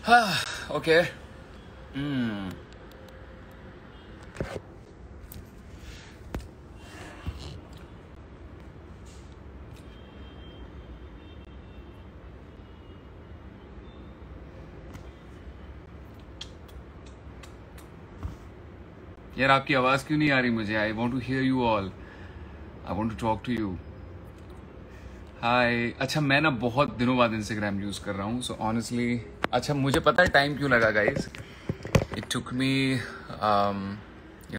Okay. हम्म यार आपकी आवाज क्यों नहीं आ रही मुझे? I want to hear you all, I want to talk to you. Hi. अच्छा, मैं ना बहुत दिनों बाद इंस्टाग्राम यूज कर रहा हूँ, सो ऑनेस्टली अच्छा मुझे पता है टाइम क्यों लगा guys. It took me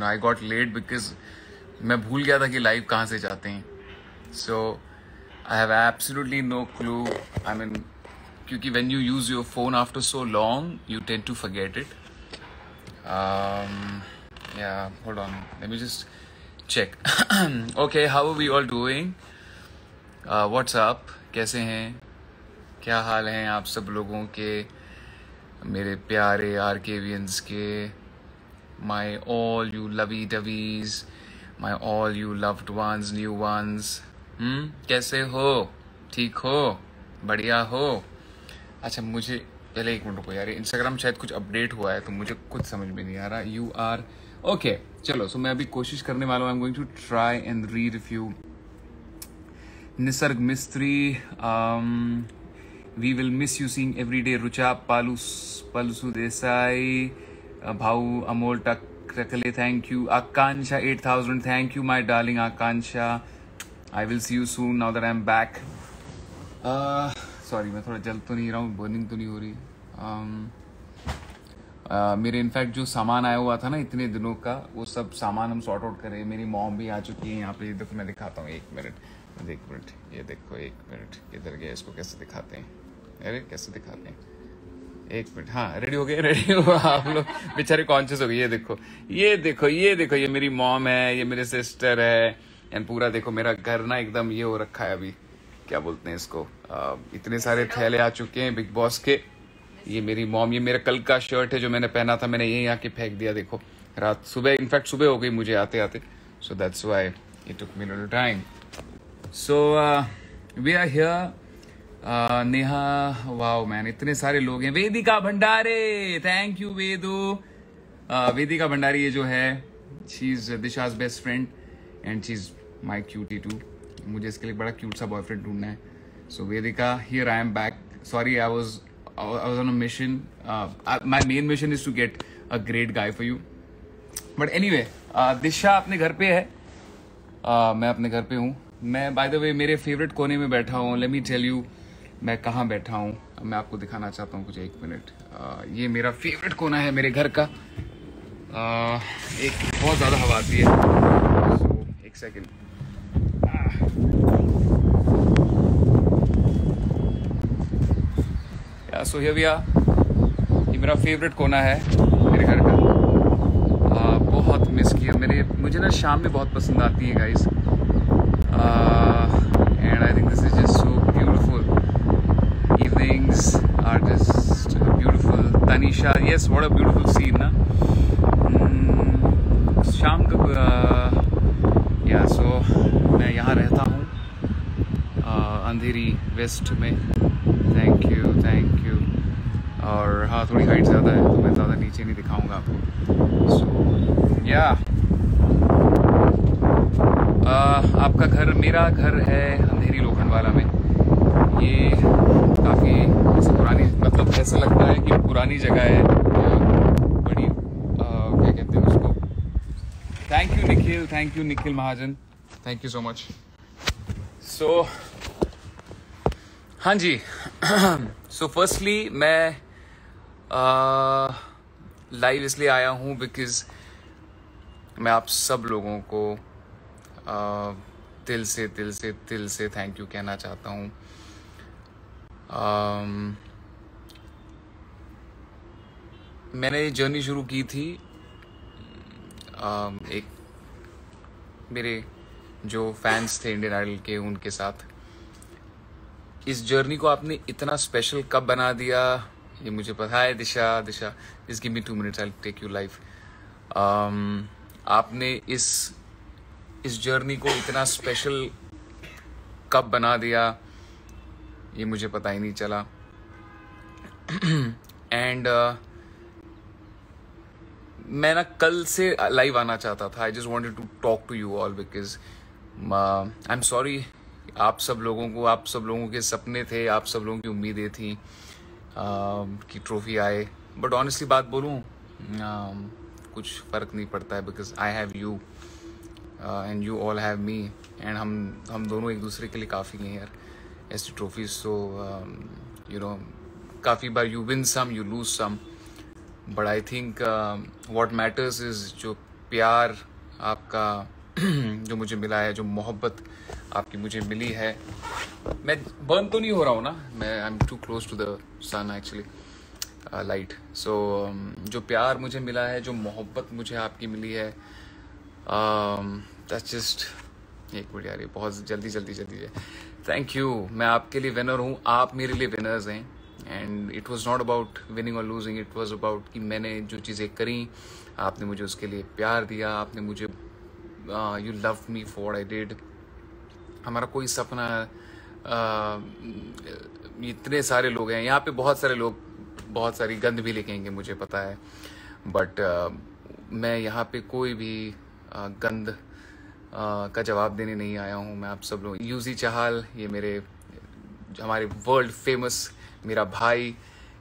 I got late because मैं भूल गया था कि लाइव कहाँ से जाते हैं। So I have absolutely no clue. I mean क्योंकि when you use your phone after so long you tend to forget it. Yeah, hold on. Let me just check. Okay, how are we all doing? What's up? कैसे हैं? क्या हाल हैं आप सब लोगों के, मेरे प्यारे आरकेवियंस के, my all you lovey dovey's, my all you loved ones, new ones. कैसे हो? ठीक हो? बढ़िया हो? अच्छा मुझे पहले एक मिनट रुको यार, इंस्टाग्राम शायद कुछ अपडेट हुआ है तो मुझे कुछ समझ में नहीं आ रहा। You are okay. चलो, सो मैं अभी कोशिश करने वाला हूँ। I am going to try and read if you. Nisarg Mistry, we will miss you seeing every day. Rucha Palsu Desai, Bhau Amol Takle, thank you. Akanksha 8000, thank you my darling Akanksha. I will see you soon now that I am back. Sorry मैं थोड़ा जल तो नहीं रहा हूँ, burning तो नहीं हो रही। मेरे इनफैक्ट जो सामान आया हुआ था ना इतने दिनों का, वो सब सामान हम सॉर्ट आउट करें। मेरी मॉम भी आ चुकी है यहाँ पे। देखो मैं दिखाता हूँ, एक मिनट, ये देखो, एक मिनट किधर गया, इसको कैसे दिखाते हैं? अरे कैसे दिखाते हैं? एक मिनट। हाँ, रेडी हो गए? रेडी हो आप लोग? बेचारे कॉन्शियस हो गए। ये देखो ये मेरी मॉम है, ये मेरे सिस्टर है, एंड पूरा देखो मेरा घर ना एकदम ये हो रखा है। अभी क्या बोलते हैं इसको, इतने सारे थैले आ चुके हैं बिग बॉस के। ये मेरी मॉम, ये मेरा कल का शर्ट है जो मैंने पहना था, मैंने यहीं आके फेंक दिया। देखो रात सुबह, इनफैक्ट सुबह हो गई मुझे आते आते, so that's why it took me little time. So we are here. Neha, wow man, इतने सारे लोग हैं। Vedika Bhandare, thank you Vedu. वेदिका भंडारी ये जो है, she is Disha's best friend and she is my cutie too. मुझे इसके लिए बड़ा क्यूट सा बॉयफ्रेंड ढूंढना है। So Vedika, here I am back. Sorry, I was on a mission. My main mission is to get a great guy for you. But anyway, दिशा अपने घर पे है, मैं अपने घर पे हूँ। मैं बाय द वे मेरे फेवरेट कोने में बैठा हूँ। लेट मी टेल यू मैं कहाँ बैठा हूँ। मैं आपको दिखाना चाहता हूँ कुछ, एक मिनट। ये मेरा फेवरेट कोना है मेरे घर का। एक बहुत ज़्यादा हवा आती है, so, एक second. So here we are. ये मेरा फेवरेट कोना है मेरे घर का। बहुत मिस किया मुझे ना शाम में बहुत पसंद आती है guys, and I think this is just so beautiful. Evenings are just beautiful. Tanisha, yes, what a beautiful scene ना। शाम का या सो मैं यहाँ रहता हूँ अंधेरी वेस्ट में। Thank you. और हाँ, थोड़ी हाइट ज़्यादा है तो मैं ज़्यादा नीचे नहीं दिखाऊंगा आपको। सो या आपका घर, मेरा घर है अंधेरी लोखंडवाला में। ये काफ़ी ऐसे पुरानी, मतलब ऐसा लगता है कि पुरानी जगह है, बड़ी क्या कहते हैं उसको। Thank you Nikhil Mahajan, thank you so much. So हाँ जी। सो फर्स्टली मैं लाइव इसलिए आया हूँ बिकॉज मैं आप सब लोगों को दिल से थैंक यू कहना चाहता हूँ। मैंने जर्नी शुरू की थी एक मेरे जो फैंस थे इंडियन आइडल के, उनके साथ। इस जर्नी को आपने इतना स्पेशल कब बना दिया ये मुझे पता है। Disha just give me 2 minutes, I take you live. आपने इस जर्नी को इतना स्पेशल कब बना दिया ये मुझे पता ही नहीं चला। एंड मैं ना कल से लाइव आना चाहता था. I just wanted to talk to you all because I am sorry. आप सब लोगों के सपने थे, आप सब लोगों की उम्मीदें थी कि ट्रॉफी आए. बट ऑनेस्टली बात बोलूं, कुछ फ़र्क नहीं पड़ता है because I have you and you all have me. And हम दोनों एक दूसरे के लिए काफ़ी हैं यार. ऐसी ट्रॉफीज तो यू नो काफ़ी बार you win some, you lose some, but I think what matters is जो प्यार आपका जो मुझे मिला है, जो मोहब्बत आपकी मुझे मिली है. मैं बर्न तो नहीं हो रहा हूँ ना, मैं I am too close to the sun actually, light. So जो प्यार मुझे मिला है, जो मोहब्बत मुझे आपकी मिली है, दैट्स जस्ट. एक मिनट यार, ये बहुत जल्दी. Thank you. मैं आपके लिए विनर हूँ, आप मेरे लिए विनर्स हैं. And it was not about winning और लूजिंग, इट वॉज अबाउट कि मैंने जो चीज़ें करी, आपने मुझे उसके लिए प्यार दिया, आपने मुझे you love me for I did. हमारा कोई सपना, इतने सारे लोग हैं यहाँ पे, बहुत सारे लोग बहुत सारी गंद भी लिखेंगे मुझे पता है, बट मैं यहाँ पे कोई भी गंद का जवाब देने नहीं आया हूँ. मैं आप सब लोग, यूजी चाहल, ये हमारे वर्ल्ड फेमस मेरा भाई,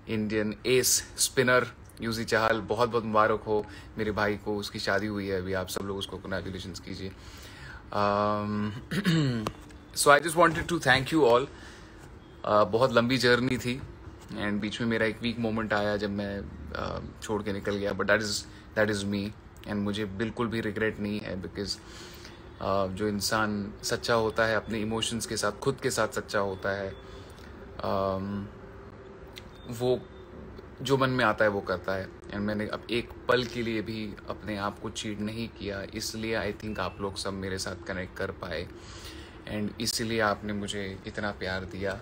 इंडियन एस स्पिनर यूजी चाहल, बहुत बहुत मुबारक हो मेरे भाई को, उसकी शादी हुई है अभी. आप सब लोग उसको कंग्रेचुलेशंस कीजिए. So I just wanted to thank you all. बहुत लंबी जर्नी थी एंड बीच में मेरा एक वीक मोमेंट आया जब मैं छोड़ के निकल गया, but that is me. And मुझे बिल्कुल भी रिग्रेट नहीं है बिकॉज जो इंसान सच्चा होता है अपने इमोशंस के साथ, खुद के साथ सच्चा होता है, वो जो मन में आता है वो करता है. एंड मैंने अब एक पल के लिए भी अपने आप को चीट नहीं किया, इसलिए आई थिंक आप लोग सब मेरे साथ कनेक्ट कर पाए एंड इसलिए आपने मुझे इतना प्यार दिया.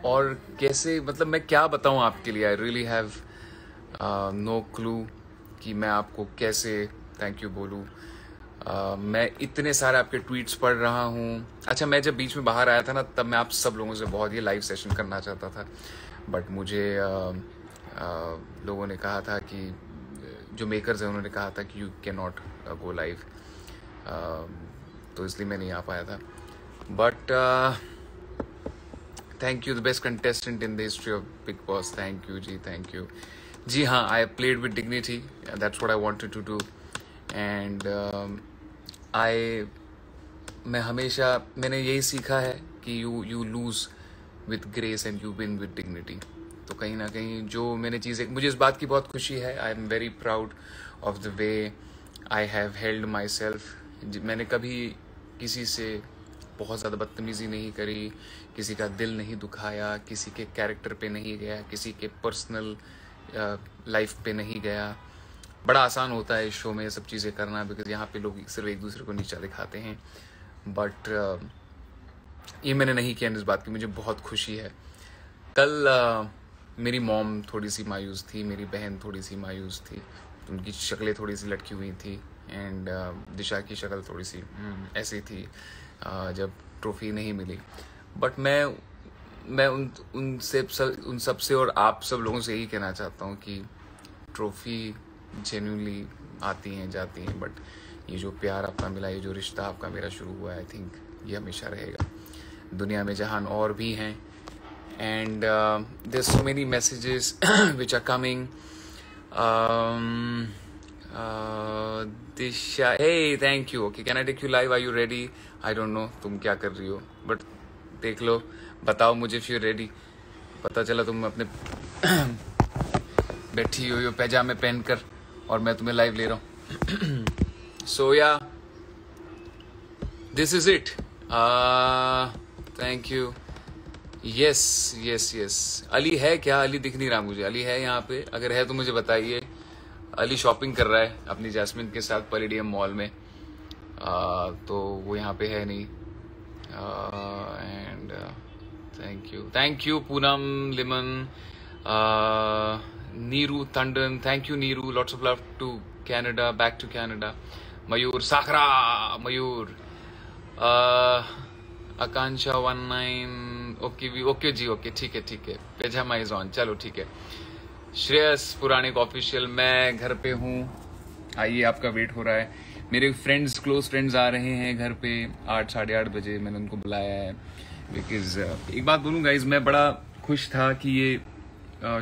और कैसे, मतलब मैं क्या बताऊं आपके लिए, I really have no clue कि मैं आपको कैसे थैंक यू बोलूं. मैं इतने सारे आपके ट्वीट्स पढ़ रहा हूँ. अच्छा, मैं जब बीच में बाहर आया था ना, तब मैं आप सब लोगों से बहुत ही लाइव सेशन करना चाहता था, बट मुझे लोगों ने कहा था कि जो मेकर्स हैं उन्होंने कहा था कि you can not go live, तो इसलिए मैं नहीं आ पाया था. But thank you, the best contestant in the history of Bigg Boss. Thank you जी, थैंक यू जी. हाँ, I played with dignity, that's what I wanted to do. And मैंने यही सीखा है कि you lose with grace and you win with dignity. तो कहीं ना कहीं जो मैंने चीज़ें, मुझे इस बात की बहुत खुशी है. I am very proud of the way I have held my self. मैंने कभी किसी से बहुत ज़्यादा बदतमीज़ी नहीं करी, किसी का दिल नहीं दुखाया, किसी के कैरेक्टर पे नहीं गया, किसी के पर्सनल लाइफ पे नहीं गया. बड़ा आसान होता है इस शो में ये सब चीज़ें करना बिकॉज यहाँ पे लोग सिर्फ एक दूसरे को नीचा दिखाते हैं, बट ये मैंने नहीं किया. इस बात की मुझे बहुत खुशी है. कल मेरी मॉम थोड़ी सी मायूस थी, मेरी बहन थोड़ी सी मायूस थी, उनकी शक्लें थोड़ी सी लटकी हुई थी एंड दिशा की शक्ल थोड़ी सी ऐसी थी जब ट्रॉफी नहीं मिली. बट मैं उन सब से और आप सब लोगों से यही कहना चाहता हूँ कि ट्रॉफी जेन्युइनली आती हैं जाती हैं, बट ये जो प्यार आपका मिला, ये जो रिश्ता आपका मेरा शुरू हुआ है, आई थिंक ये हमेशा रहेगा. दुनिया में जहान और भी हैं and there so many messages which are coming. Disha, hey thank you. Okay, can I take you live, are you ready? I don't know तुम क्या कर रही हो, बट देख लो, बताओ मुझे इफ यू रेडी. पता चला तुम अपने बैठी हुई हो पैजामे पहनकर और मैं तुम्हें लाइव ले रहा हूँ. सो या this is it. Thank you. Yes. Ali है क्या? अली दिख नहीं रहा मुझे. अली है यहाँ पे? अगर है तो मुझे बताइए. अली शॉपिंग कर रहा है अपनी जैस्मिन के साथ पैलेडियम मॉल में, तो वो यहाँ पे है नहीं. And thank you Poonam Liman, Neeru Tandon. Thank you Neeru, lots of love to Canada, back to Canada. Mayur Sakhara, Mayur. Akanksha 19. Okay जी, ओके, ठीक है, पेजामा इज ऑन, चलो ठीक है। श्रेयस पुराणिक ऑफिशियल, मैं घर पे हूँ, आइए, आपका वेट हो रहा है। मेरे फ्रेंड्स, क्लोज फ्रेंड्स आ रहे हैं घर पे 8 साढ़े 8 बजे, मैंने उनको बुलाया है। बिकॉज एक बात बोलूँ गाइज, मैं बड़ा खुश था कि ये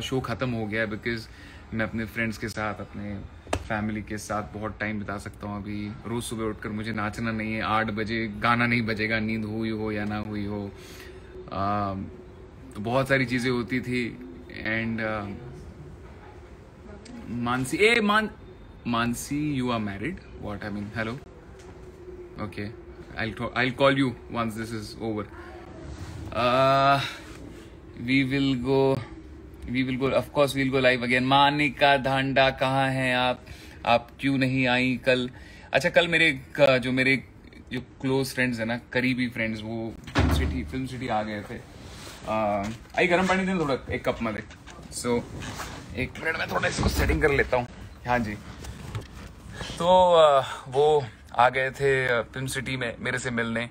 शो ख़त्म हो गया, बिकॉज मैं अपने फ्रेंड्स के साथ, अपने फैमिली के साथ बहुत टाइम बिता सकता हूँ। अभी रोज़ सुबह उठकर मुझे नाचना नहीं है, 8 बजे गाना नहीं बजेगा, नींद हुई हो या ना हुई हो। तो बहुत सारी चीज़ें होती थी। And Mansi, you are married? What I mean? Hello. Okay, I'll call you once this is over. We will go. Of course, we'll go live again. Manika Dhanda, कहाँ हैं आप क्यों नहीं आई कल? अच्छा, कल मेरे जो क्लोज फ्रेंड्स है ना, करीबी फ्रेंड्स, वो फिल्म सिटी आ गए थे। आई गर्म पानी देना थोड़ा, एक कप में दे। सो एक मिनट में थोड़ा इसको सेटिंग कर लेता हूँ। हाँ जी, तो वो आ गए थे फिल्म सिटी में मेरे से मिलने,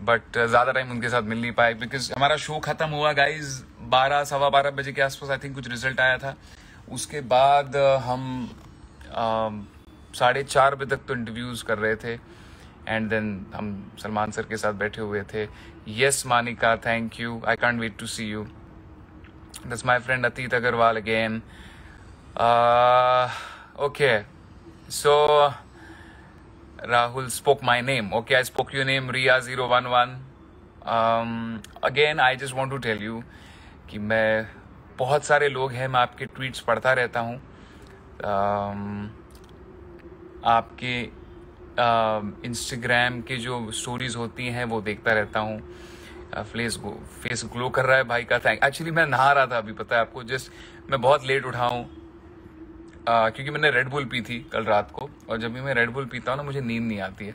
बट ज़्यादा टाइम उनके साथ मिल नहीं पाए, बिकॉज हमारा शो ख़त्म हुआ गाइज 12 सवा 12 बजे के आसपास, आई थिंक कुछ रिजल्ट आया था। उसके बाद हम 4:30 बजे तक तो इंटरव्यूज़ कर रहे थे, एंड देन हम सलमान सर के साथ बैठे हुए थे। Yes Manika, thank you, I can't wait to see you. That's my friend Atit Agarwal again. Okay, so Rahul spoke my name. Okay, I spoke your name, Ria011. Again, I just want to tell you कि मैं, बहुत सारे लोग हैं, मैं आपके tweets पढ़ता रहता हूँ, आपके इंस्टाग्राम के जो स्टोरीज होती हैं वो देखता रहता हूँ। फेस ग्लो कर रहा है भाई का, थैंक। एक्चुअली मैं नहा रहा था अभी, पता है आपको, जस्ट मैं बहुत लेट उठा हूँ क्योंकि मैंने रेड बुल पी थी कल रात को, और जब भी मैं रेड बुल पीता हूँ ना, मुझे नींद नहीं आती है।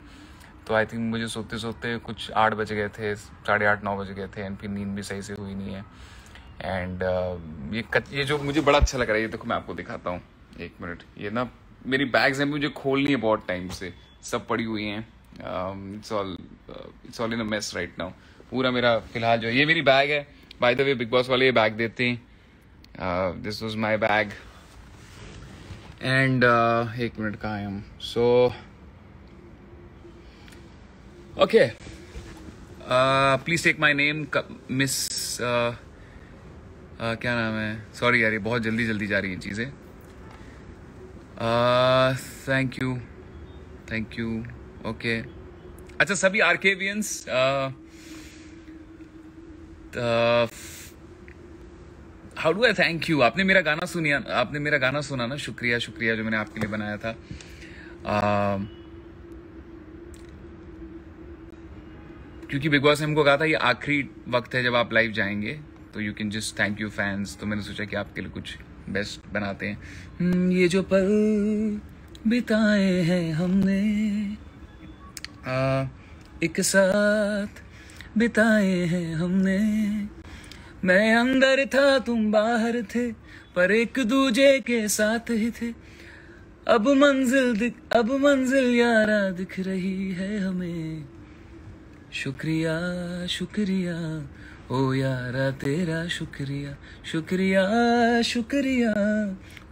तो आई थिंक मुझे सोते सोते कुछ 8 बज गए थे, 8:30 9 बज गए थे, एंड फिर नींद भी सही से हुई नहीं है। एंड ये जो मुझे बड़ा अच्छा लग रहा है, ये देखो मैं आपको दिखाता हूँ, एक मिनट। ये ना मेरी बैग्स हैं, मुझे खोलनी है बहुत टाइम से, सब पड़ी हुई हैं। It's all in a mess right now. पूरा मेरा फिलहाल जो ये मेरी बैग है, by the way Bigg Boss वाले ये बैग देते हैं। This was my bag. And एक मिनट, कहाँ हैं हम? So okay, please take my name miss, क्या नाम है? सॉरी यार, ये बहुत जल्दी जा रही हैं चीज़ें। Thank you. ओके, अच्छा, सभी Arkevians, how do I thank you? आपने मेरा गाना सुना ना, शुक्रिया जो मैंने आपके लिए बनाया था। क्योंकि बिग बॉस ने हमको कहा था ये आखिरी वक्त है जब आप लाइव जाएंगे, तो you can just thank you fans. तो मैंने सोचा कि आपके लिए कुछ बेस्ट बनाते हैं। ये जो पल बिताए हैं हमने एक साथ बिताए हैं हमने, मैं अंदर था तुम बाहर थे, पर एक दूजे के साथ ही थे। अब मंजिल यारा दिख रही है हमें। शुक्रिया ओ यारा तेरा, शुक्रिया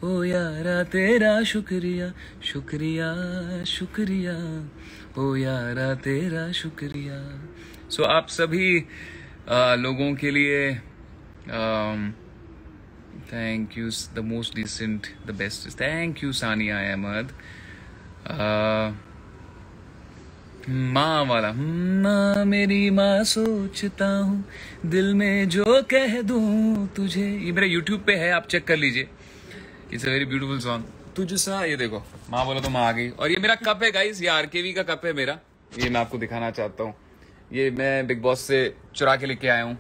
ओ यारा तेरा, शुक्रिया ओ यारा तेरा, शुक्रिया। सो आप सभी लोगों के लिए thank you, the most decent, the best, thank you Sania Ahmed. माँ वाला, माँ मेरी माँ सोचता हूँ, दिल में जो कह दूँ तुझे, ये मेरा यूट्यूब पे है, आप चेक कर लीजिए। It's a very beautiful song. तुझसा, ये देखो, माँ बोलो तो माँ आ गई। और ये मेरा कप है गाइस, ये आरकेवी का कप है मेरा, ये मैं आपको दिखाना चाहता हूँ। ये मैं बिग बॉस से चुरा के लेके आया हूँ,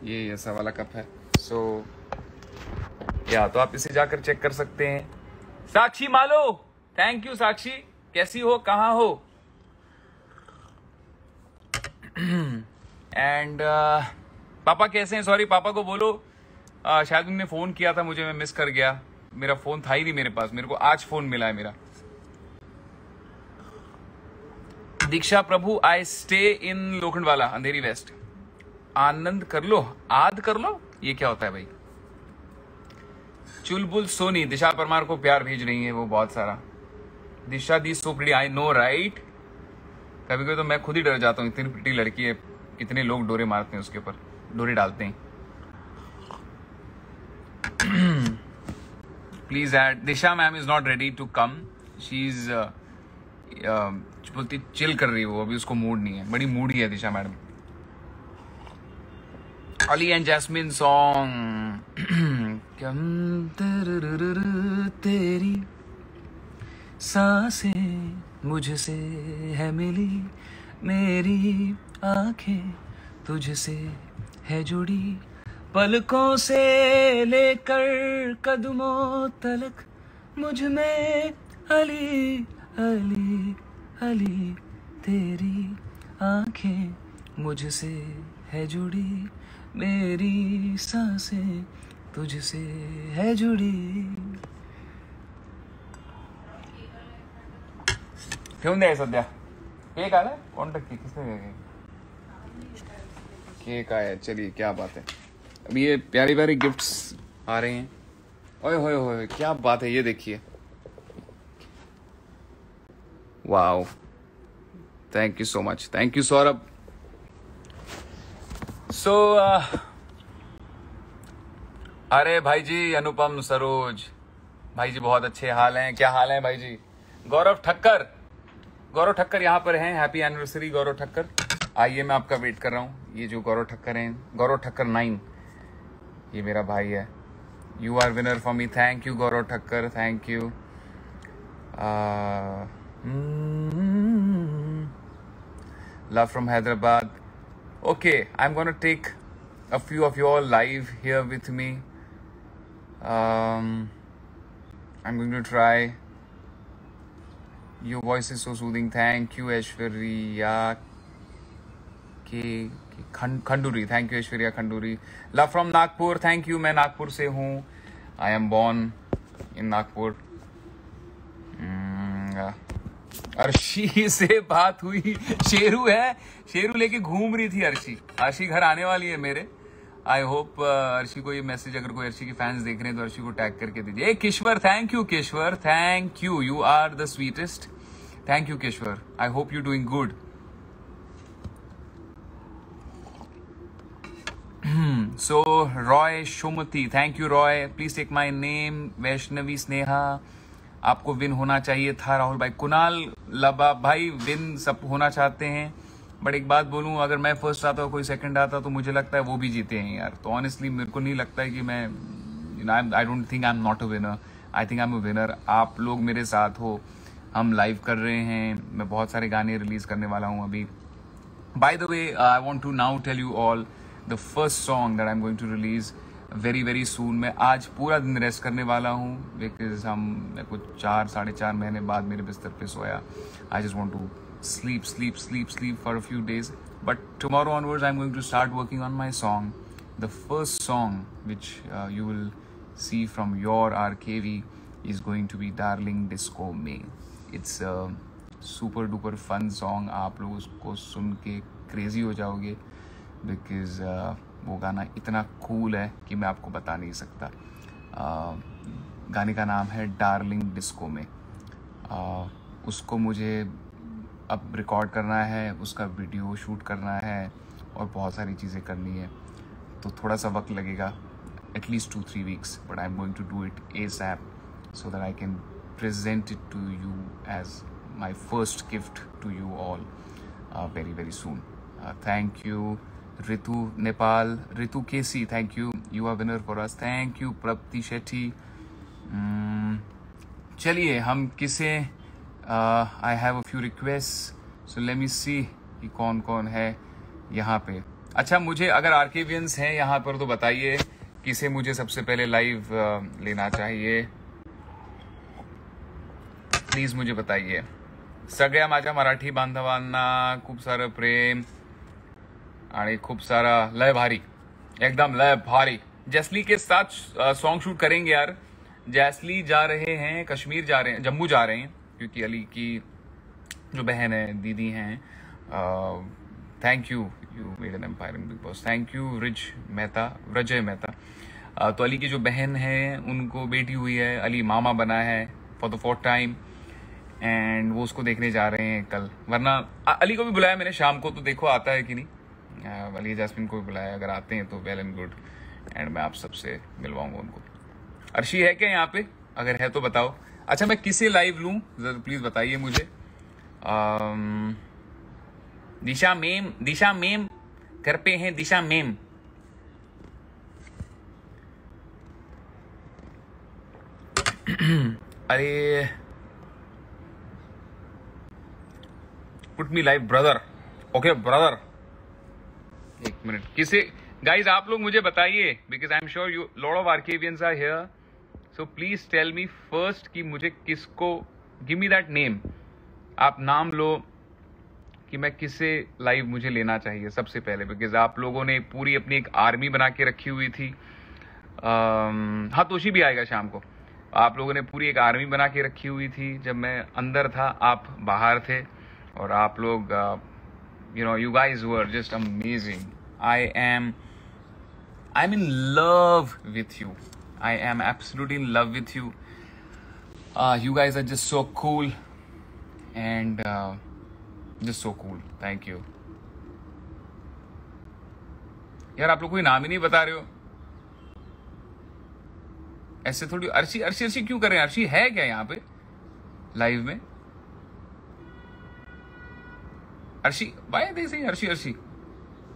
ये ऐसा वाला कप है। सो या तो आप इसे जाकर चेक कर सकते हैं। साक्षी मालो, थैंक यू साक्षी, कैसी हो, कहाँ हो? एंड पापा कैसे हैं? सॉरी, पापा को बोलो शायद उन्होंने फोन किया था मुझे, मैं मिस कर गया, मेरा फोन था ही नहीं मेरे पास, मेरे को आज फोन मिला है मेरा। Diksha Prabhu, I stay in Lokhandwala, Andheri west. आनंद कर लो, आद कर लो, ये क्या होता है भाई? चुलबुल सोनी, दिशा परमार को प्यार भेज रही है वो बहुत सारा। Disha di so pretty, I know right. कभी कभी तो मैं खुद ही डर जाता हूँ, इतनी प्रिटी लड़की है, कितने लोग डोरे मारते हैं उसके ऊपर, डोरे डालते हैं। Please add, Disha ma'am is not ready to come, she is बोलती चिल कर रही है वो, अभी उसको मूड नहीं है, बड़ी मूड ही है Disha madam. Ali and Jasmin song. तेरी सांसें मुझसे है मिली, मेरी आंखें तुझसे है जुड़ी, पलकों से लेकर कदमों तलक मुझ में अली अली अली, तेरी आंखें मुझसे है जुड़ी, मेरी सांसें तुझसे है जुड़ी। क्यों दे सद्या केक आया? कौन टक्की, किसने केक आया? चलिए क्या बात है, अब ये प्यारी प्यारी गिफ्ट्स आ रहे हैं। ओए होए होए, क्या बात है, ये देखिए, wow, thank you so much, thank you Saurabh. So अरे भाई जी अनुपम सरोज भाई जी बहुत अच्छे हाल हैं, क्या हाल है भाई जी? गौरव ठक्कर, गौरव ठक्कर यहाँ पर हैं, हैप्पी एनिवर्सरी गौरव ठक्कर। आइए, मैं आपका वेट कर रहा हूँ। ये जो गौरव ठक्कर हैं, गौरव ठक्कर 9, ये मेरा भाई है। You are winner for me, thank you Gaurav Thakkar, thank you. Love from Hyderabad. Okay, I'm gonna take a few of you all live here with me. I'm going to try. Your voice is so soothing. Thank you, Aishwarya Khanduri. Thank you, Aishwarya Khanduri. Love from Nagpur. Thank you. मैं नागपुर से हूँ. I am born in Nagpur. Arshi से बात हुई, शेरू है, शेरू लेके घूम रही थी अर्शी। अर्शी घर आने वाली है मेरे। आई होप अर्शी को ये मैसेज, अगर कोई अर्शी के फैंस देख रहे हैं तो अर्शी को टैग करके दीजिए। Kishwer, thank you Kishwer, thank you, you are the sweetest. Thank you Kishwer, I hope you doing good. So Roy Shumati, thank you Roy, please take my name. Vaishnavi Sneha, आपको विन होना चाहिए था राहुल भाई। कुणाल लबा भाई, विन सब होना चाहते हैं, बट एक बात बोलूं, अगर मैं फर्स्ट आता और कोई सेकंड आता तो मुझे लगता है वो भी जीते हैं यार। तो ऑनेस्टली मेरे को नहीं लगता है कि मैं, I don't think I am not a winner, I think I am a winner. आप लोग मेरे साथ हो, हम लाइव कर रहे हैं, मैं बहुत सारे गाने रिलीज करने वाला हूँ अभी। By the way, I want to now tell you all the first song that I am going to release very very soon. मैं आज पूरा दिन रेस्ट करने वाला हूँ, बिकॉज मैं कुछ 4-4.5 महीने बाद मेरे बिस्तर पे सोया। I just want to sleep for a few days, but tomorrow onwards I'm going to start working on my song. The first song which you will see from your RKV is going to be Darling Disco Me. It's a super duper fun song. आप लोग उसको सुन के crazy हो जाओगे, because वो गाना इतना cool है कि मैं आपको बता नहीं सकता। गाने का नाम है Darling Disco Me। उसको मुझे अब रिकॉर्ड करना है, उसका वीडियो शूट करना है और बहुत सारी चीज़ें करनी है, तो थोड़ा सा वक्त लगेगा, at least 2-3 weeks, but I am going to do it ASAP so that I can present it to you as my first gift to you all very very soon. Thank you Ritu Nepal, Ritu Kesi, thank you, you are winner for us. Thank you Prapti Shetty. चलिए हम किसे, I have a few requests, so let me see कि कौन कौन है यहाँ पे। अच्छा, मुझे अगर आर्केवियंस हैं यहाँ पर तो बताइए किसे मुझे सबसे पहले लाइव लेना चाहिए, प्लीज मुझे बताइए। सगळ्या माझ्या मराठी बांधवांना खूप सारं प्रेम आणि खूप सारा लय भारी, एकदम लय भारी। जैसली के साथ सॉन्ग शूट करेंगे यार। जैसली जा रहे हैं, कश्मीर जा रहे हैं, जम्मू जा रहे हैं, क्योंकि अली की जो बहन है, दीदी हैं, thank you, you made an empire in Bigg Boss. Thank you Vijay Mehta. तो अली की जो बहन है उनको बेटी हुई है, अली मामा बना है for the fourth time, and वो उसको देखने जा रहे हैं कल। वरना अली को भी बुलाया मैंने शाम को, तो देखो आता है कि नहीं। अली जैस्मिन को भी बुलाया, अगर आते हैं तो वेल एंड गुड, एंड मैं आप सबसे मिलवाऊंगा उनको। अर्शी है क्या यहाँ पे? अगर है तो बताओ। अच्छा, मैं किसे लाइव लूं जरा प्लीज बताइए मुझे। दिशा मेम घर पे हैं, दिशा मेम। अरे put me live brother. Okay brother, एक मिनट, किसे गाइज आप लोग मुझे बताइए, because I am sure you lot of Arkevians are here, so please tell me first कि मुझे किसको, गिव मी दैट नेम। आप नाम लो कि मैं किसे लाइव मुझे लेना चाहिए सबसे पहले, बिकॉज आप लोगों ने पूरी अपनी एक आर्मी बना के रखी हुई थी। हाँ, तोशी भी आएगा शाम को। आप लोगों ने पूरी एक आर्मी बना के रखी हुई थी। जब मैं अंदर था आप बाहर थे, और आप लोग you guys were just amazing. I'm in love with you. I am absolutely in love with you. You guys are just so cool and just so cool. Thank you. यार आप लोग कोई नाम ही नहीं बता रहे हो, ऐसे थोड़ी। अर्शी क्यों कर रहे हैं? अर्शी है क्या यहाँ पे लाइव में? Arshi, why are they saying Arshi?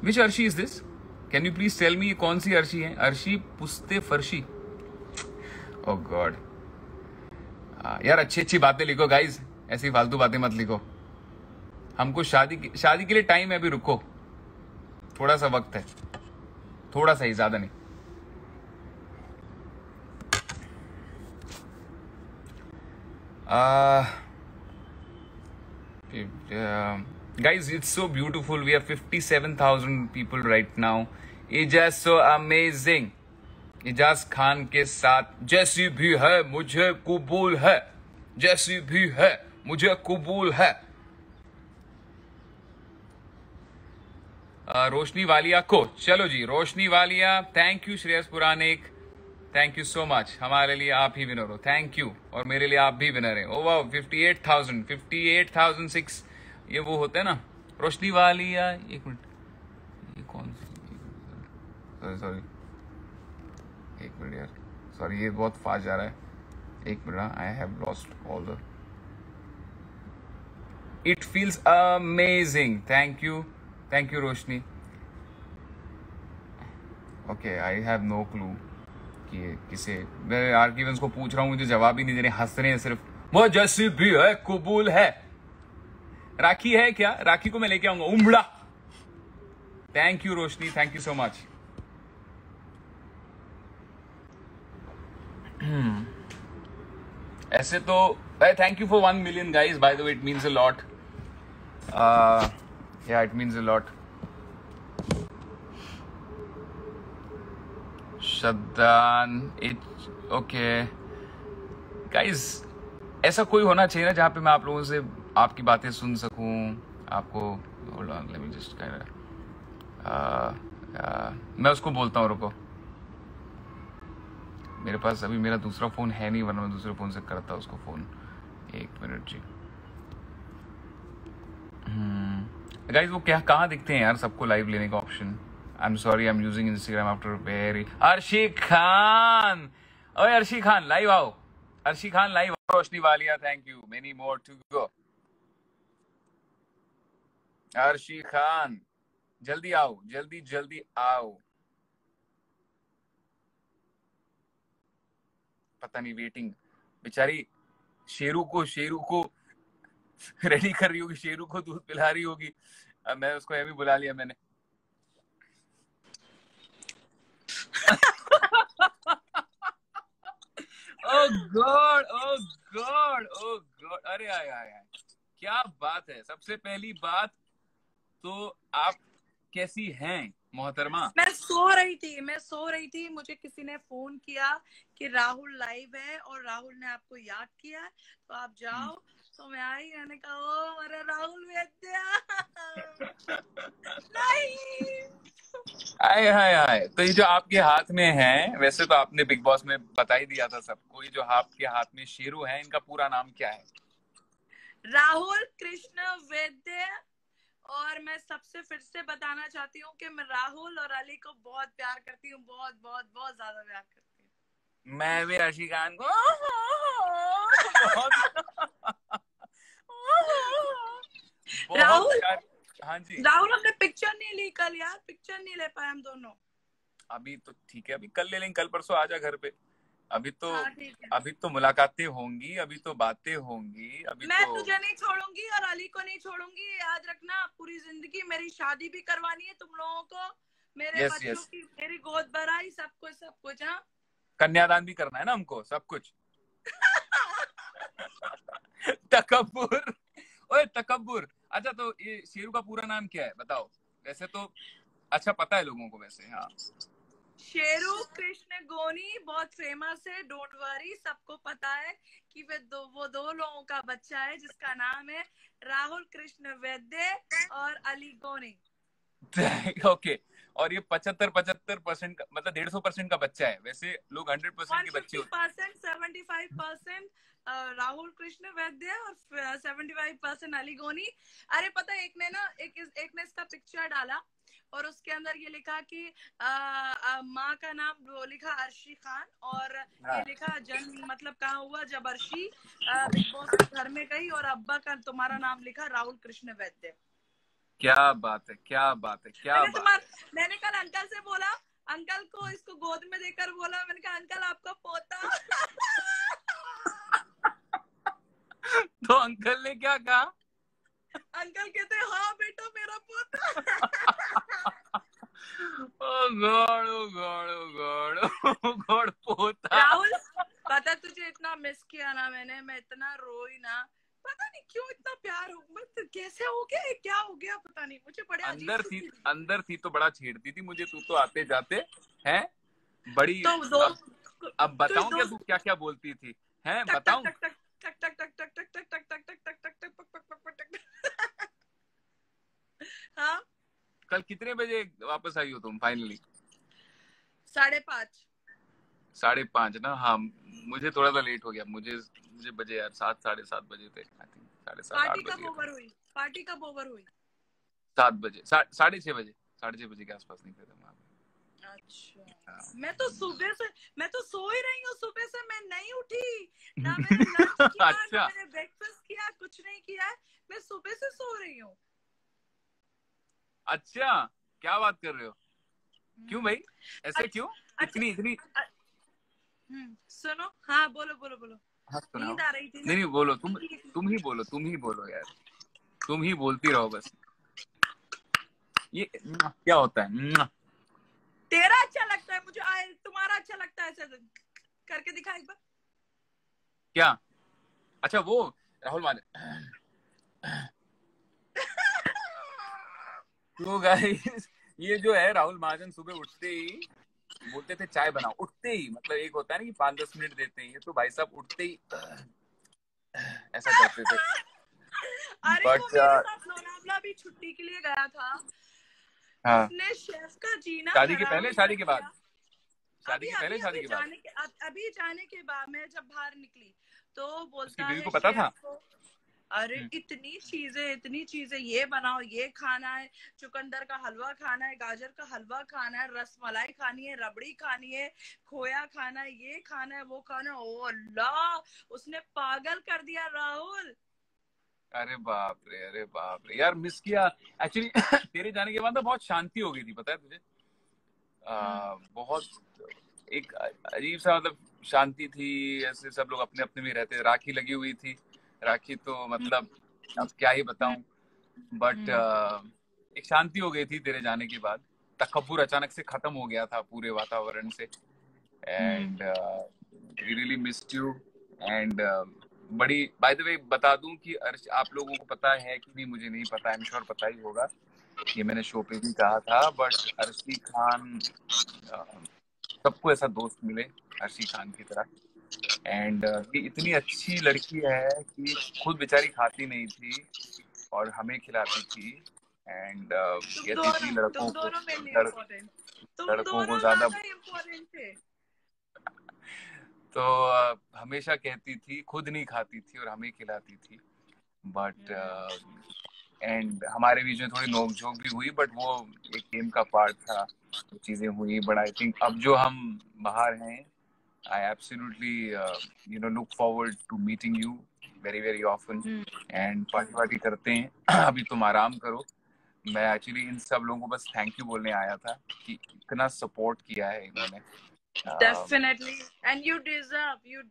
Which Arshi is this? Can you please tell me कौन सी अर्शी है? अर्शी पुस्ते फर्शी। Oh God. यार अच्छी बातें लिखो गाइज, ऐसी फालतू बातें मत लिखो। हमको शादी के लिए टाइम है, अभी रुको, थोड़ा सा वक्त है, थोड़ा सा ही, ज्यादा नहीं। Guys, it's so beautiful. We have 57,000 people right now. It's just so amazing. Ijaz Khan के साथ जैसी भी है मुझे कबूल है, जैसी भी है मुझे कबूल है। रोशनी वालिया को, चलो जी Roshni Walia, thank you. Shreyas Puranik, thank you so much. हमारे लिए आप ही विनर हो, थैंक यू। और मेरे लिए आप भी विनर हैं। ओ वाह, 58,006 ये वो होते हैं ना। रोशनी वालिया, एक मिनट, ये कौन सी? सॉरी एक मिनट यार, सॉरी ये बहुत फास्ट जा रहा है, एक minute. I have lost all the, it feels amazing. Thank you Roshni. Okay, I have no clue कि किसे। मैं आर्किवेंस को पूछ रहा हूँ, मुझे जवाब ही नहीं दे रहे, हंस रहे हैं सिर्फ। वो जैसी भी है कबूल है। राखी है क्या? राखी को मैं लेके आऊंगा, उमड़ा। Thank you Roshni, thank you so much. ऐसे तो thank you for 1 million guys, by the way, it means a lot. या it means a lot. Shadan, it okay guys, ऐसा कोई होना चाहिए ना जहां पे मैं आप लोगों से आपकी बातें सुन सकूं। आपको hold on, let me just मैं उसको बोलता हूँ, रुको। मेरे पास अभी मेरा दूसरा फोन है नहीं, वरना मैं दूसरे फोन से करता उसको फोन। एक मिनट जी। गाइज वो क्या कहाँ दिखते हैं यार सबको लाइव लेने का option? I am sorry, I am using Instagram after very. Arshi Khan, ओए अर्शी खान लाइव आओ, अर्शी खान लाइव आओ। Roshni Walia, thank you, many more to go. Arshi Khan जल्दी आओ, जल्दी आओ। पता नहीं, वेटिंग बेचारी शेरू को रेडी कर रही होगी, शेरू को दूध पिला रही होगी। मैं उसको भी बुला लिया मैंने। Oh God, oh God, oh God, अरे आया क्या बात है। सबसे पहली बात तो आप कैसी हैं मोहतरमा? मैं सो रही थी, मुझे किसी ने फोन किया कि राहुल लाइव है और राहुल ने आपको याद किया, तो आप जाओ। तो मैं आई, मैंने कहा ओ अरे राहुल वैद्य नहीं। हाय हाय हाय। तो ये जो आपके हाथ में है, वैसे तो आपने बिग बॉस में बता ही दिया था सबको, ये जो आपके हाथ में शेरू है, इनका पूरा नाम क्या है? राहुल कृष्ण वैद्य। और मैं सबसे फिर से बताना चाहती हूँ कि मैं राहुल और अली को बहुत प्यार करती हूँ, बहुत बहुत बहुत ज्यादा प्यार करती हूँ। मैं भी अर्शी खान को बहुत बहुत राहुल, प्यार। हाँ जी। राहुल हमने पिक्चर नहीं ली कल यार, पिक्चर नहीं ले पाए हम दोनों। अभी तो ठीक है, अभी कल ले लेंगे, कल परसों आ जा घर पे। अभी तो हाँ ठीक है। अभी तो मुलाकातें होंगी, अभी तो बातें होंगी, अभी मैं तो। तुझे नहीं छोड़ूंगी और अली को नहीं छोड़ूंगी, याद रखना पूरी जिंदगी। मेरी शादी भी करवानी है तुम लोगों को, मेरे यस बच्चों यस। की, मेरी गोद भराई, सब कुछ सब कुछ। हाँ कन्यादान भी करना है ना हमको, सब कुछ। तकब्बुर। ओए तकब्बुर। अच्छा तो ये शेरू का पूरा नाम क्या है बताओ? वैसे तो अच्छा पता है लोगों को वैसे। हाँ। शेरू कृष्ण गोनी बहुत फेमस है, डोंट वरी, सबको पता है कि वो दो लोगों का बच्चा है जिसका नाम है राहुल कृष्ण वैद्य और अली गोनी। ओके। और ये 75% का मतलब 150% का बच्चा है, वैसे लोग 100% के बच्चे होते 150%, 75% राहुल कृष्ण वैद्य और 75% अली गोनी। अरे पता है, एक ने इसका पिक्चर डाला और उसके अंदर ये लिखा कि माँ का नाम वो लिखा अर्शी खान, और हैं। ये हाँ। लिखा जन्म मतलब कहाँ हुआ, जब अर्शी बिग बॉस के घर में गई, और अब्बा का तुम्हारा नाम लिखा राहुल कृष्ण वैद्य। क्या बात है, क्या बात है, क्या मैंने बात है। तुम्हारा मैंने कल अंकल से बोला, अंकल को इसको गोद में देकर बोला, मैंने कहा अंकल आपका पोता। तो अंकल ने क्या कहा? अंकल कहते हाँ बेटा मेरा पोता। ओ गॉड, ओ गॉड, ओ गॉड, ओ गॉड, पोता। राहुल, पता तुझे इतना मिस किया ना मैंने, मैं इतना रोई ना, पता नहीं क्यों इतना प्यार हो, मतलब कैसे हो गया, क्या हो गया पता नहीं, मुझे बड़े अजीब अंदर सी थी, फीलिंग। अंदर थी तो बड़ा छेड़ती थी मुझे, तू तो आते जाते हैं बड़ी। तो दो अब तो बताऊं क्या दो तू क्या क्या बोलती थी? हैं टक टक बताऊं? टक टक टक टक टक टक टक टक टक टक टक टक टक टक टक टक टक टक। हाँ कल कितने बजे वापस आई हो तुम फाइनली? 5:30। 5:30 ना? हाँ। मुझे थोड़ा सा लेट हो गया, मुझे मुझे बजे यार 7, 7:30 बजे थे, आई थिंक 7:30, 8 पार्टी बज कब गए थे। ओवर हुई, पार्टी कब ओवर हुई? 7 बजे, 6:30 बजे, 6:30 बजे के आसपास निकले थे वहां अच्छा, पे। मैं तो सो ही रही हूँ, सुबह से मैं नहीं उठी, ना मैंने लंच किया ना अच्छा मैंने ब्रेकफास्ट किया, कुछ नहीं किया है, मैं सुबह से सो रही हूँ। अच्छा, क्या बात कर रहे हो? क्यों भाई, ऐसे अच्छा क्यों? अच्छा। इतनी इतनी। सुनो, हाँ बोलो बोलो बोलो। हाँ सुनाओ। नींद आ रही थी नहीं ना। नहीं बोलो, तुम ही बोलो, तुम ही बोलो यार, तुम ही बोलती रहो बस। ये क्या होता है? तेरा अच्छा लगता है मुझे, तुम्हारा अच्छा लगता है, ऐसे करके दिखा एक बार। क्या? अच्छा वो राहुल मान। तो गाइस, ये जो है राहुल महाजन सुबह उठते ही बोलते थे चाय बनाओ, उठते ही, मतलब एक होता है ना कि 5-10 मिनट देते हैं, ये तो भाई साहब उठते ही ऐसा करते थे। अरे वो बट मेरे साथ लोनावला भी छुट्टी के लिए गया था, हाँ। उसने शेफ का जीना शादी के हराम पहले, कर शादी के बाद? दिया। शादी के पहले, शादी के बाद? अभी जाने के बाद मैं जब बाहर निकली तो उसकी बोलता बीवी है को पता शेफ था? को, अरे इतनी चीजें, ये बनाओ, ये खाना है, चुकंदर का हलवा खाना है, गाजर का हलवा खाना है, रसमलाई खानी है, रबड़ी खानी है, खोया खाना है, ये खाना है, वो खाना है। ओ अल्लाह, उसने पागल कर दिया राहुल। अरे बाप रे, अरे बाप रे यार, मिस किया एक्चुअली। तेरे जाने के बाद तो बहुत शांति हो गई थी, पता है तुझे? बहुत एक अजीब सा मतलब शांति थी, ऐसे सब लोग अपने अपने में रहते थे, राखी लगी हुई थी। राखी तो मतलब अब क्या ही बताऊं। बट एक शांति हो गई थी तेरे जाने के बाद। तकब्बुर अचानक से खत्म हो गया था पूरे वातावरण से। And we really missed you. And बड़ी बाय द वे बता दूं कि आप लोगों को पता है कि नहीं मुझे नहीं पता, आई एम श्योर पता ही होगा, ये मैंने शो पे भी कहा था, बट अर्शी खान, सबको ऐसा दोस्त मिले अर्शी खान की तरह। एंड ये इतनी अच्छी लड़की है कि खुद बेचारी खाती नहीं थी और हमें खिलाती थी। एंड कहती थी तुम दोनों मेरे लिए लड़, इम्पोर्टेंट, तुम लड़कों को दोनों ज्यादा। ज्यादा इम्पोर्टेंट थे। तो हमेशा कहती थी, खुद नहीं खाती थी और हमें खिलाती थी। बट एंड हमारे बीच में थोड़ी नोकझोंक भी हुई, बट वो एक गेम का पार्ट था, वो चीजें हुई। बट आई थिंक अब जो हम बाहर हैं, I absolutely look forward to meeting you very very often and party वार्टी करते हैं। अभी तुम आराम करो। मैं एक्चुअली इन सब लोगों को बस थैंक यू बोलने आया था कि इतना सपोर्ट किया है इन्होंने। Definitely, and you deserve. You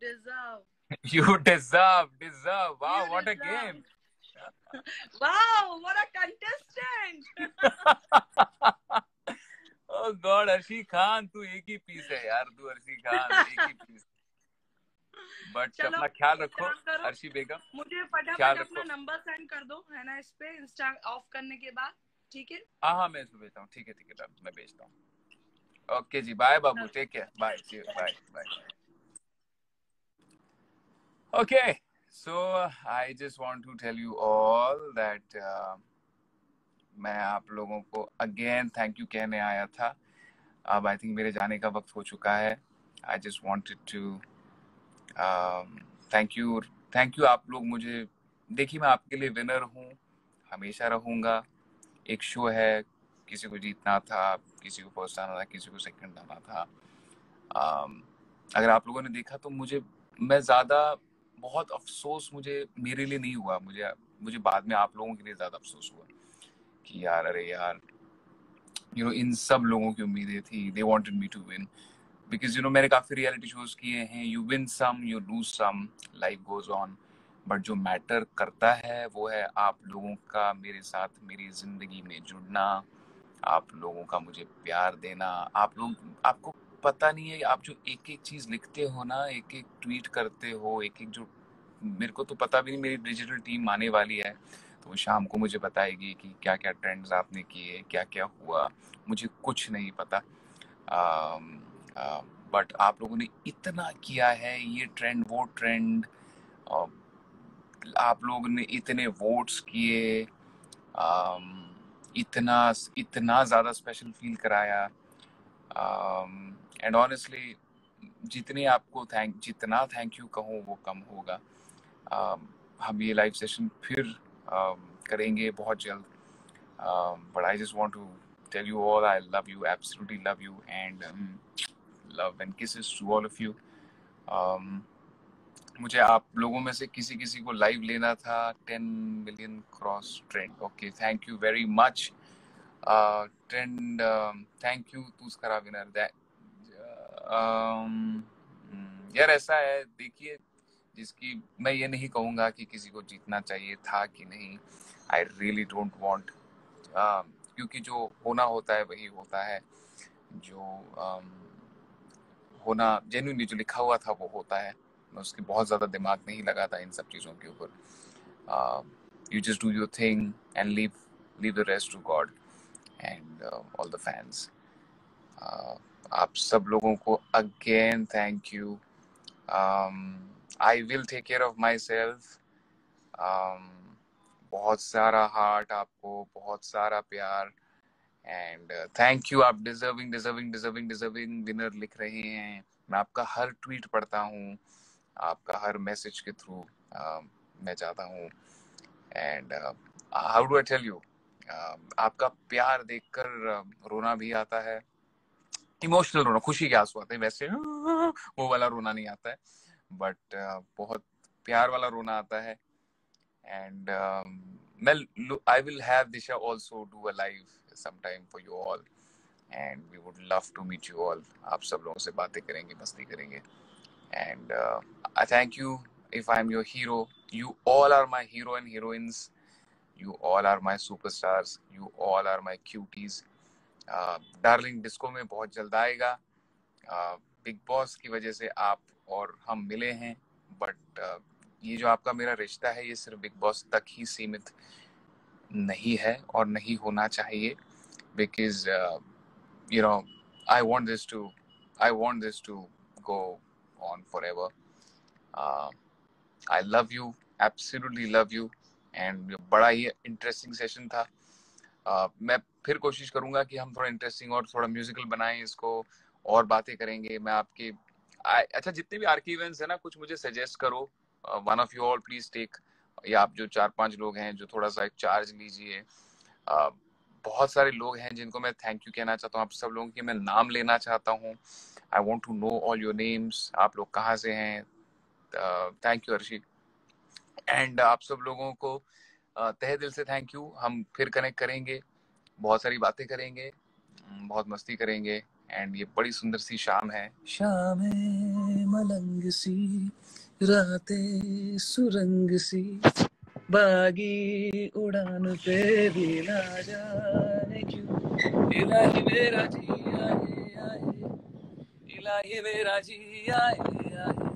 deserve. Wow, what a game. Wow, what a contestant. Oh God, Arshi Khan, तू एक ही पीस है यार, तू अर्शी खान एक ही पीस। बट अपना ख्याल रखो अर्शी बेगम, मुझे फटाफट ख्याल अपना रखो। नंबर सेंड कर दो, है ना, इस पे इंस्टा ऑफ करने के बाद, ठीक है? हाँ मैं इसको भेजता हूँ, ठीक है मैं भेजता हूँ। ओके जी, बाय बाबू, take care, bye, bye bye. Okay, so I just want to tell you all that मैं आप लोगों को अगेन थैंक यू कहने आया था। अब आई थिंक मेरे जाने का वक्त हो चुका है। I just wanted to thank you आप लोग मुझे। देखिए, मैं आपके लिए विनर हूँ, हमेशा रहूँगा। एक शो है, किसी को जीतना था, किसी को फर्स्ट आना था, किसी को सेकंड आना था। अगर आप लोगों ने देखा तो मैं ज़्यादा बहुत अफसोस मेरे लिए नहीं हुआ। मुझे बाद में आप लोगों के लिए ज़्यादा अफसोस हुआ कि यार, अरे यार, इन सब लोगों की उम्मीदें थी। They wanted me to win because मैंने काफ़ी रियलिटी शोज किए हैं। You win some, you lose some, life goes on. But जो मैटर करता है वो है आप लोगों का मेरे साथ, मेरी ज़िंदगी में जुड़ना, आप लोगों का मुझे प्यार देना। आपको पता नहीं है, आप जो एक एक चीज़ लिखते हो ना, एक एक ट्वीट करते हो, एक एक जो, मेरे को तो पता भी नहीं। मेरी डिजिटल टीम आने वाली है तो वो शाम को मुझे बताएगी कि क्या क्या ट्रेंड्स आपने किए, क्या क्या हुआ। मुझे कुछ नहीं पता। बट आप लोगों ने इतना किया है, ये ट्रेंड वो ट्रेंड, आप लोगों ने इतने वोट्स किए, इतना इतना ज़्यादा स्पेशल फील कराया। एंड ऑनेस्टली जितना थैंक यू कहूँ वो कम होगा। हम ये लाइव सेशन फिर करेंगे बहुत जल्द। But I just want to tell you all I love you, absolutely love you, and love and kisses to all of you. मुझे आप लोगों में से किसी को लाइव लेना था। 10 million cross trend. Okay, thank you very much trend, thank you तुस्करा विनर। यार ऐसा है, देखिए, जिसकी मैं ये नहीं कहूँगा कि किसी को जीतना चाहिए था कि नहीं। आई रियली डोंट वांट, क्योंकि जो होना होता है वही होता है। जो होना जेन्युइनली जो लिखा हुआ था वो होता है। मैं उसकी बहुत ज़्यादा दिमाग नहीं लगाता इन सब चीज़ों के ऊपर। You just do your thing and leave the rest to God and all the fans. आप सब लोगों को again thank you. I will take care of myself. बहुत सारा हार्ट आपको, बहुत सारा प्यार, एंड थैंक यू। आप डिजर्विंग विनर लिख रहे हैं। मैं आपका हर ट्वीट पढ़ता हूँ, आपका हर मैसेज के थ्रू मैं जाता हूँ। And how do I tell you, आपका प्यार देखकर रोना भी आता है। इमोशनल रोना, खुशी के आंसू आते हैं, वैसे वो वाला रोना नहीं आता है, बट बहुत प्यार वाला रोना आता है। And I will have Disha also do a live sometime for you all, and we would love to meet you all. आप सब लोगों से बातें करेंगे, मस्ती करेंगे, and I thank you. If I'm your hero, you all are my hero and heroines. You all are my superstars. You all are my cuties. Darling disco में बहुत जल्द आएगा। बिग बॉस की वजह से आप और हम मिले हैं, बट ये जो आपका मेरा रिश्ता है ये सिर्फ बिग बॉस तक ही सीमित नहीं है और नहीं होना चाहिए, because I want this to go on forever. I love you, absolutely love you. And बड़ा ही इंटरेस्टिंग सेशन था। मैं फिर कोशिश करूंगा कि हम थोड़ा इंटरेस्टिंग और थोड़ा म्यूजिकल बनाएं इसको, और बातें करेंगे। मैं आपके अच्छा, जितने भी आर के इवेंट्स है ना, कुछ मुझे सजेस्ट करो। One of you all please take, या आप जो 4-5 लोग हैं जो थोड़ा सा एक चार्ज लीजिए। बहुत सारे लोग हैं जिनको मैं थैंक यू कहना चाहता हूँ, आप सब लोगों के मैं नाम लेना चाहता हूँ। I want to know all your names, आप लोग कहाँ से हैं। Thank you Arshi. एंड आप सब लोगों को तहे दिल से थैंक यू। हम फिर कनेक्ट करेंगे, बहुत सारी बातें करेंगे, बहुत मस्ती करेंगे। एंड ये बड़ी सुंदर सी शाम है, शाम है मलंग सी, रातें सुरंग सी, बागी उड़ान पे भी ना जाने क्यों, इलाही मेरा जी आए आए, इलाही मेरा जी आए आए।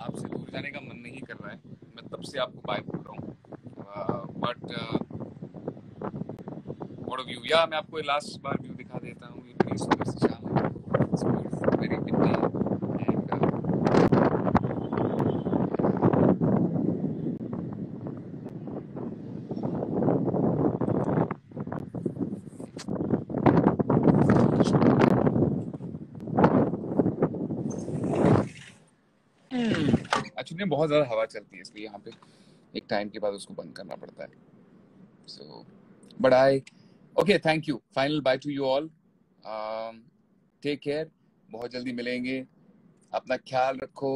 आपसे दूर जाने का मन नहीं कर रहा है, मैं तब से आपको बाय बोल रहा हूँ। बट व्हाट ऑफ व्यू, या मैं आपको लास्ट बार व्यू दिखा देता हूँ। ये बड़ी सुंदर सी शाम है, it's beautiful, very windy. Actually बहुत ज्यादा हवा चलती है, इसलिए यहाँ पे एक टाइम के बाद उसको बंद करना पड़ता है। So but I okay, thank you, final bye to you all, take care, बहुत जल्दी मिलेंगे, अपना ख्याल रखो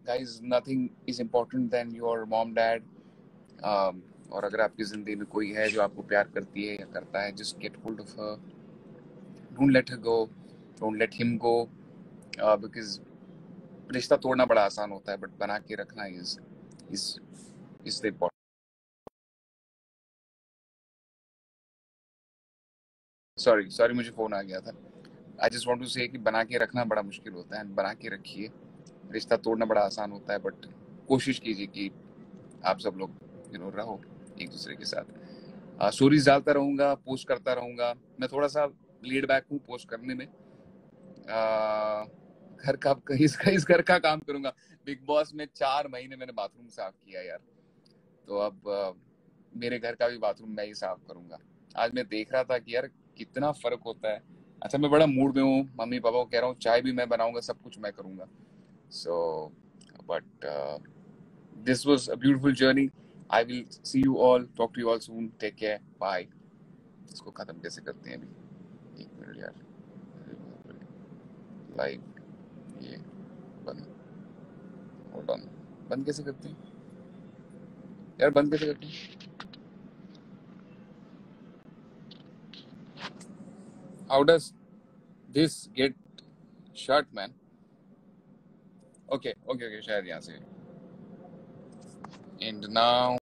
guys. Nothing is important then your mom dad. और अगर आपकी जिंदगी में कोई है जो आपको प्यार करती है या करता है, just get hold of her, don't let her go, don't let him go, because रिश्ता तोड़ना बड़ा आसान होता है, बट बना के रखना is the important. Sorry sorry, मुझे फोन आ गया था। आई जस्ट वांट टू से कि बना के रखना बड़ा मुश्किल होता है, बना के रखिए। रिश्ता तोड़ना बड़ा आसान होता है, बट कोशिश कीजिए कि आप सब लोग रहो एक दूसरे के साथ। स्टोरीज डालता रहूंगा, पोस्ट करता रहूंगा। मैं थोड़ा सा लेड बैक हूँ पोस्ट करने में। घर का इस घर का काम करूंगा। बिग बॉस में 4 महीने मैंने बाथरूम साफ किया यार, तो अब मेरे घर का भी बाथरूम मैं ही साफ करूंगा। आज मैं देख रहा था कि यार कितना फर्क होता है। अच्छा, मैं बड़ा मूड में हूँ, मम्मी पापा को कह रहा हूँ चाय भी मैं बनाऊंगा, सब कुछ मैं करूंगा। So but this was a beautiful journey. I will see you all, talk to you all soon, take care, bye. इसको खत्म कैसे करते हैं अभी, एक मिनट यार, लाइव ये बंद, होल्ड ऑन, बंद कैसे करते हैं यार, बंद कैसे करते हैं? How does this get shut man? Okay okay okay, शायद यहाँ से एंड नाउ